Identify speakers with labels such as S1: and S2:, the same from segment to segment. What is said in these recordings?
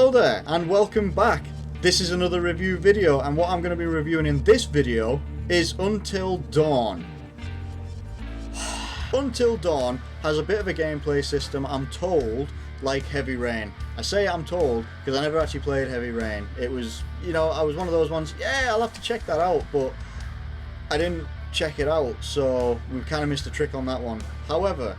S1: Hello there and welcome back. This is another review video, and what I'm going to be reviewing in this video is Until Dawn. Until Dawn has a bit of a gameplay system, I'm told, like Heavy Rain. I say I'm told because I never actually played Heavy Rain. It was, I was one of those ones, yeah, I'll have to check that out, but I didn't check it out, so we kind of missed a trick on that one. However,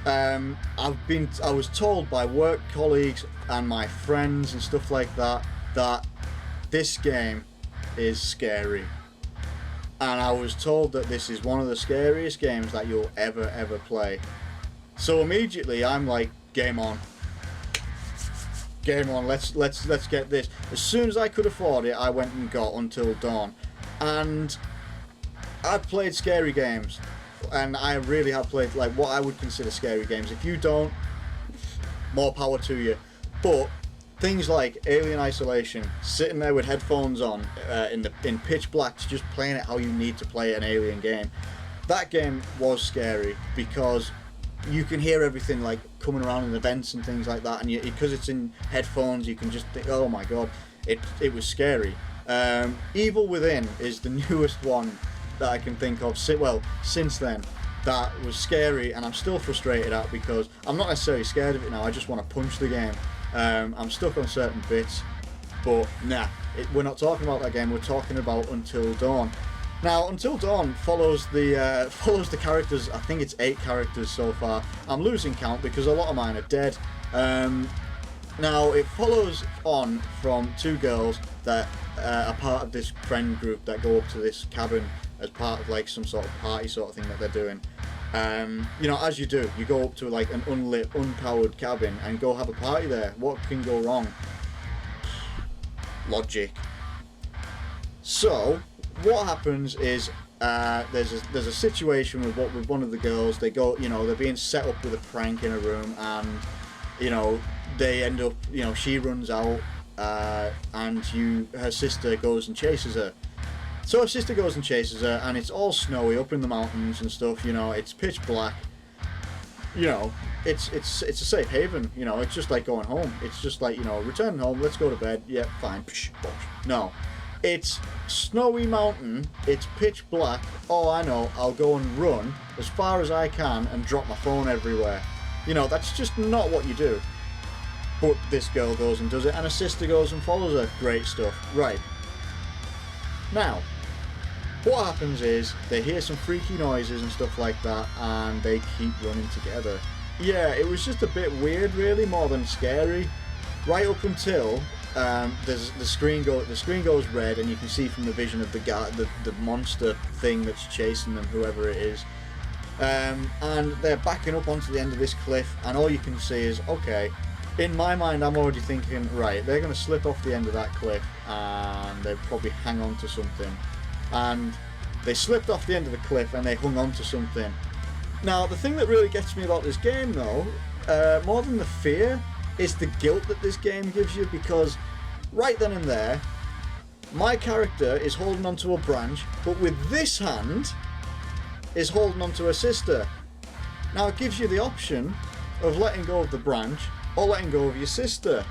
S1: I was told by work colleagues and my friends and stuff like that this game is scary, and I was told that this is one of the scariest games that you'll ever play. So immediately I'm like, game on, let's get this. As soon as I could afford it, I went and got Until Dawn, and I've played scary games. And I really have played like what I would consider scary games. If you don't, more power to you. But things like Alien Isolation, sitting there with headphones on in pitch black, just playing it how you need to play an Alien game. That game was scary because you can hear everything like coming around in the vents and things like that, and because it's in headphones, you can just think, oh my god, it was scary. Evil Within is the newest one that I can think of. Since then, that was scary, and I'm still frustrated at because I'm not necessarily scared of it now. I just want to punch the game. I'm stuck on certain bits, but nah, we're not talking about that game. We're talking about Until Dawn. Now, Until Dawn follows the characters. I think it's 8 characters so far. I'm losing count because a lot of mine are dead. Now, it follows on from 2 girls that are part of this friend group that go up to this cabin as part of like some sort of party sort of thing that they're doing. As you do, you go up to like an unlit, unpowered cabin and go have a party there. What can go wrong? Logic. So what happens is there's a situation with one of the girls. They go, they're being set up with a prank in a room, and they end up, she runs out, and her sister goes and chases her. So her sister goes and chases her, and it's all snowy up in the mountains and stuff. It's pitch black. It's a safe haven. It's just like going home. It's just like, returning home. Let's go to bed. Yeah, fine. No, it's snowy mountain. It's pitch black. Oh, I know. I'll go and run as far as I can and drop my phone everywhere. That's just not what you do. But this girl goes and does it, and her sister goes and follows her. Great stuff. Right. Now, what happens is they hear some freaky noises and stuff like that, and they keep running together. Yeah, it was just a bit weird, really, more than scary. Right up until the screen goes red, and you can see from the vision of the monster thing that's chasing them, whoever it is. And they're backing up onto the end of this cliff, and all you can see is, okay, in my mind I'm already thinking, right, they're going to slip off the end of that cliff and they'll probably hang on to something. And they slipped off the end of the cliff and they hung on to something. Now, the thing that really gets me about this game, though, more than the fear, is the guilt that this game gives you, because right then and there, my character is holding onto a branch, but with this hand is holding onto her sister. Now, it gives you the option of letting go of the branch or letting go of your sister.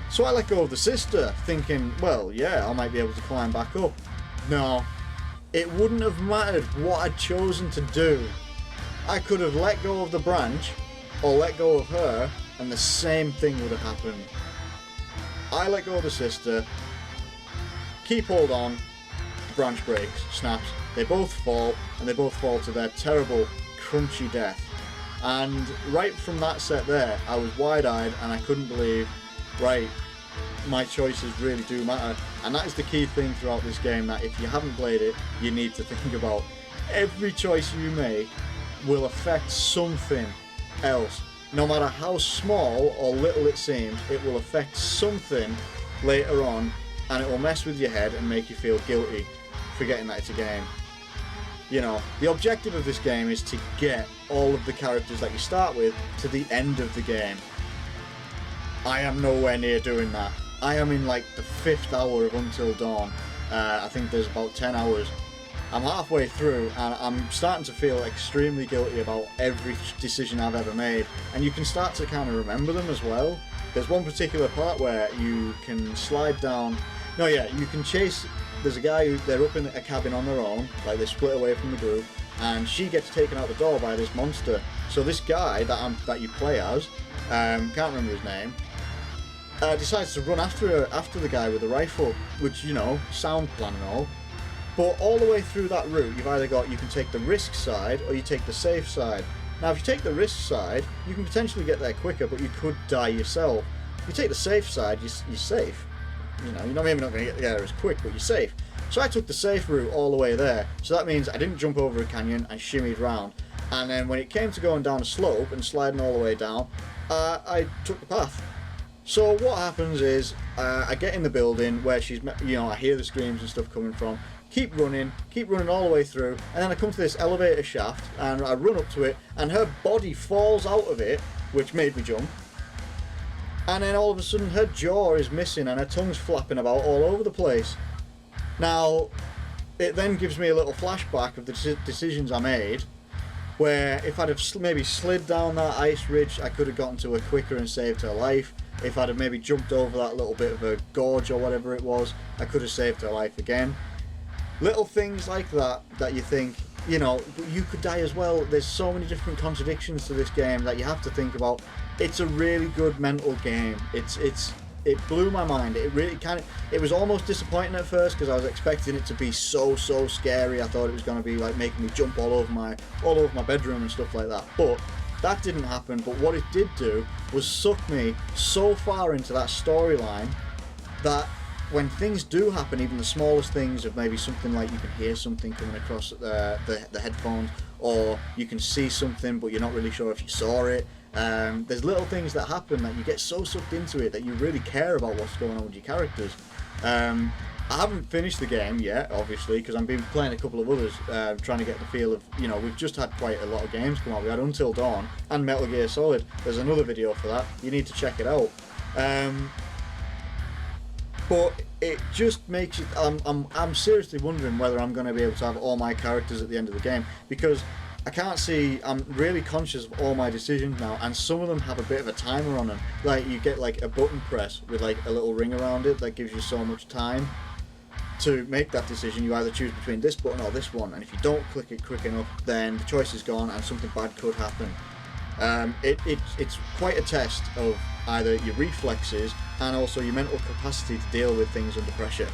S1: So I let go of the sister, thinking, well, yeah, I might be able to climb back up. No, it wouldn't have mattered what I'd chosen to do. I could have let go of the branch or let go of her, and the same thing would have happened. I let go of the sister, keep hold on, the branch breaks, snaps, they both fall, and they both fall to their terrible, crunchy death. And right from that set there, I was wide-eyed and I couldn't believe, right, my choices really do matter. And that is the key thing throughout this game, that if you haven't played it, you need to think about. Every choice you make will affect something else. No matter how small or little it seems, it will affect something later on, and it will mess with your head and make you feel guilty, forgetting that it's a game. The objective of this game is to get all of the characters that you start with to the end of the game. I am nowhere near doing that. I am in like the 5th hour of Until Dawn. I think there's about 10 hours. I'm halfway through and I'm starting to feel extremely guilty about every decision I've ever made, and you can start to kind of remember them as well. There's one particular part where you can slide down. No, yeah, you can chase. There's a guy who they're up in a cabin on their own, like they split away from the group, and she gets taken out the door by this monster. So this guy that you play as, can't remember his name, decides to run after the guy with the rifle, which, you know, sound plan and all. But all the way through that route, you've either got, you can take the risk side or you take the safe side. Now, if you take the risk side, you can potentially get there quicker, but you could die yourself. If you take the safe side, you're safe. You know, you're maybe not going to get there as quick, but you're safe. So I took the safe route all the way there. So that means I didn't jump over a canyon, I shimmied round. And then when it came to going down a slope and sliding all the way down, I took the path. So what happens is, I get in the building where she's, you know, I hear the screams and stuff coming from. Keep running all the way through, and then I come to this elevator shaft, and I run up to it, and her body falls out of it, which made me jump. And then all of a sudden, her jaw is missing, and her tongue's flapping about all over the place. Now, it then gives me a little flashback of the decisions I made, where if I'd have maybe slid down that ice ridge, I could have gotten to her quicker and saved her life. If I'd have maybe jumped over that little bit of a gorge or whatever it was, I could have saved her life again. Little things like that you think, you know, you could die as well. There's so many different contradictions to this game that you have to think about. It's a really good mental game. It blew my mind. It really it was almost disappointing at first because I was expecting it to be so scary. I thought it was going to be like making me jump all over my bedroom and stuff like that. But that didn't happen. But what it did do was suck me so far into that storyline that when things do happen, even the smallest things of maybe something like you can hear something coming across the headphones, or you can see something but you're not really sure if you saw it. There's little things that happen that you get so sucked into it that you really care about what's going on with your characters. I haven't finished the game yet, obviously, because I've been playing a couple of others, trying to get the feel of, you know, we've just had quite a lot of games come out. We had Until Dawn and Metal Gear Solid. There's another video for that. You need to check it out. But it just makes it. I'm seriously wondering whether I'm going to be able to have all my characters at the end of the game, because I can't see. I'm really conscious of all my decisions now, and some of them have a bit of a timer on them. Like you get like a button press with like a little ring around it that gives you so much time to make that decision. You either choose between this button or this one, and if you don't click it quick enough, then the choice is gone and something bad could happen. It's quite a test of either your reflexes and also your mental capacity to deal with things under pressure.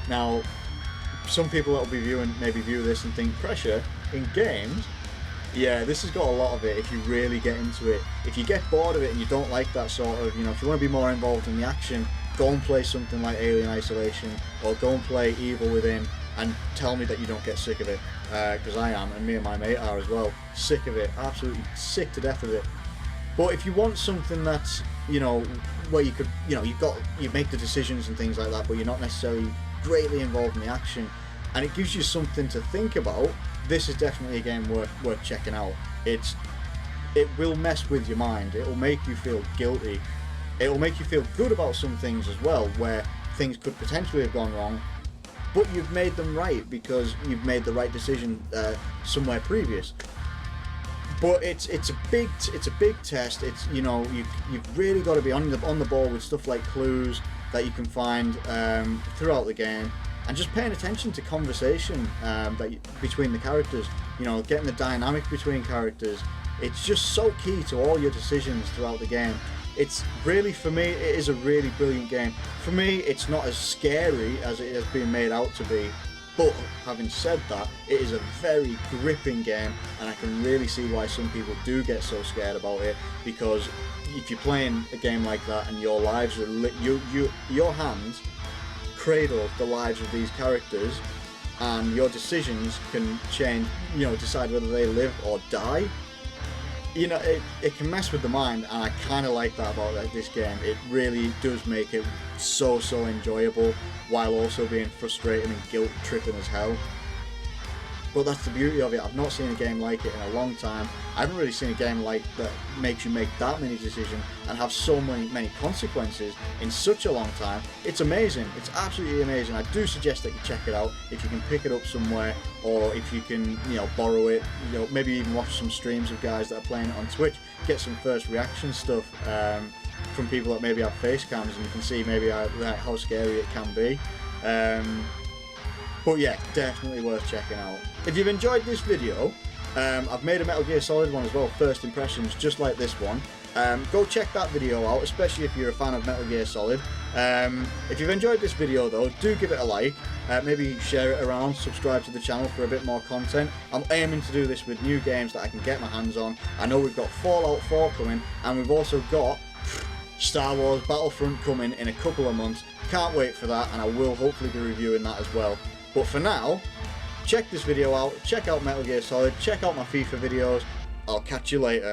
S1: Now, some people that will be maybe view this and think pressure in games. Yeah, this has got a lot of it if you really get into it. If you get bored of it and you don't like that sort of, you know, if you want to be more involved in the action, go and play something like Alien Isolation, or go and play Evil Within, and tell me that you don't get sick of it, because I am, and me and my mate are as well. Sick of it, absolutely sick to death of it. But if you want something that's, you know, where you could, you know, you make the decisions and things like that, but you're not necessarily greatly involved in the action, and it gives you something to think about, this is definitely a game worth checking out. It will mess with your mind. It will make you feel guilty. It will make you feel good about some things as well, where things could potentially have gone wrong, but you've made them right because you've made the right decision somewhere previous. But it's a big test. It's, you know, you've really got to be on the ball with stuff like clues that you can find throughout the game, and just paying attention to conversation between the characters. You know, getting the dynamic between characters. It's just so key to all your decisions throughout the game. It's really, for me, it is a really brilliant game. For me, it's not as scary as it has been made out to be. But having said that, it is a very gripping game, and I can really see why some people do get so scared about it, because if you're playing a game like that and your lives are your hands cradle the lives of these characters, and your decisions can change, you know, decide whether they live or die. You know, it can mess with the mind, and I kind of like that about this game. It really does make it so enjoyable, while also being frustrating and guilt-tripping as hell. But that's the beauty of it. I've not seen a game like it in a long time. I haven't really seen a game like that makes you make that many decisions and have so many consequences in such a long time. It's amazing. It's absolutely amazing. I do suggest that you check it out if you can pick it up somewhere, or if you can, borrow it. Maybe even watch some streams of guys that are playing it on Twitch. Get some first reaction stuff from people that maybe have face cams, and you can see maybe how scary it can be. But yeah, definitely worth checking out. If you've enjoyed this video, I've made a Metal Gear Solid one as well, first impressions, just like this one. Go check that video out, especially if you're a fan of Metal Gear Solid. If you've enjoyed this video though, do give it a like, maybe share it around, subscribe to the channel for a bit more content. I'm aiming to do this with new games that I can get my hands on. I know we've got Fallout 4 coming, and we've also got Star Wars Battlefront coming in a couple of months. Can't wait for that, and I will hopefully be reviewing that as well. But for now, check this video out, check out Metal Gear Solid, check out my FIFA videos. I'll catch you later.